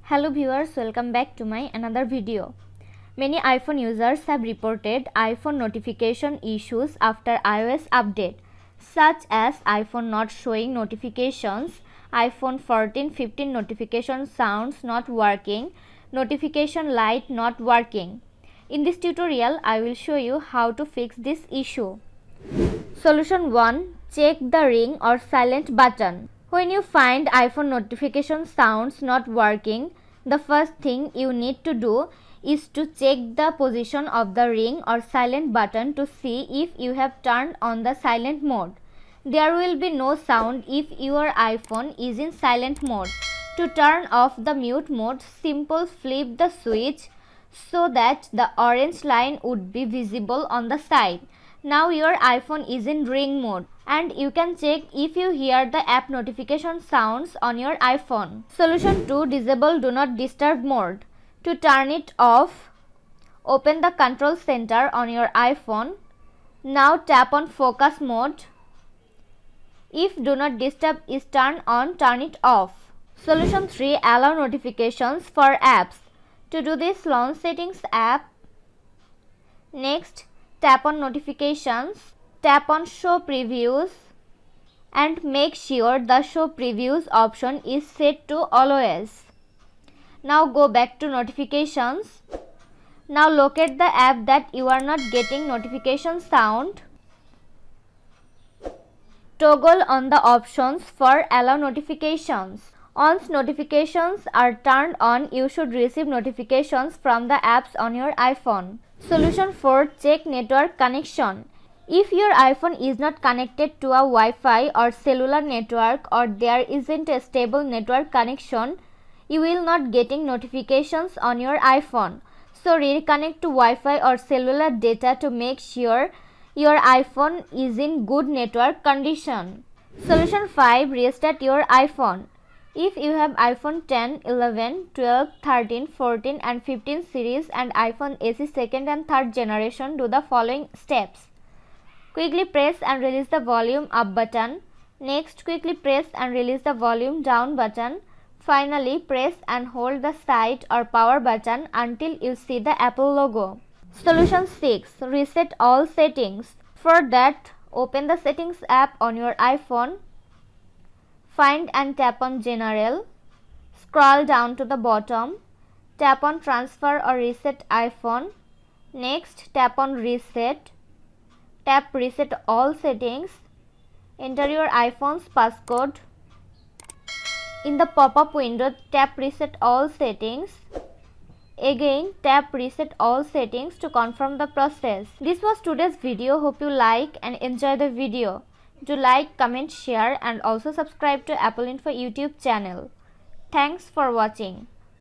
Hello viewers, welcome back to my another video. Many iPhone users have reported iPhone notification issues after iOS update, such as iPhone not showing notifications, iPhone 14-15 notification sounds not working, notification light not working. In this tutorial, I will show you how to fix this issue. Solution 1. Check the ring or silent button. When you find iPhone notification sounds not working, the first thing you need to do is to check the position of the ring or silent button to see if you have turned on the silent mode. There will be no sound if your iPhone is in silent mode. To turn off the mute mode, simply flip the switch so that the orange line would be visible on the side. Now your iPhone is in ring mode and you can check if you hear the app notification sounds on your iPhone. Solution 2. Disable Do Not Disturb mode. To turn it off, open the control center on your iPhone. Now tap on focus mode. If Do Not Disturb is turned on, turn it off. Solution 3. Allow notifications for apps. To do this, launch Settings app. Next, tap on Notifications, tap on Show Previews and make sure the Show Previews option is set to Always. Now go back to Notifications. Now locate the app that you are not getting notification sound. Toggle on the options for Allow Notifications. Once notifications are turned on, you should receive notifications from the apps on your iPhone. Solution 4. Check network connection. If your iPhone is not connected to a Wi-Fi or cellular network or there isn't a stable network connection, you will not getting notifications on your iPhone. So reconnect to Wi-Fi or cellular data to make sure your iPhone is in good network condition. Solution 5. Restart your iPhone. If you have iPhone 10, 11, 12, 13, 14 and 15 series and iPhone SE second and third generation, do the following steps. Quickly press and release the volume up button. Next, quickly press and release the volume down button. Finally, press and hold the side or power button until you see the Apple logo. Solution 6. Reset all settings. For that, open the Settings app on your iPhone. Find and tap on General. Scroll down to the bottom. Tap on Transfer or Reset iPhone. Next, tap on Reset. Tap Reset all settings. Enter your iPhone's passcode. In the pop-up window, tap Reset all settings. Again, tap Reset all settings to confirm the process. This was today's video. Hope you like and enjoy the video. Do like, comment, share and also subscribe to Apple Info YouTube channel. Thanks for watching.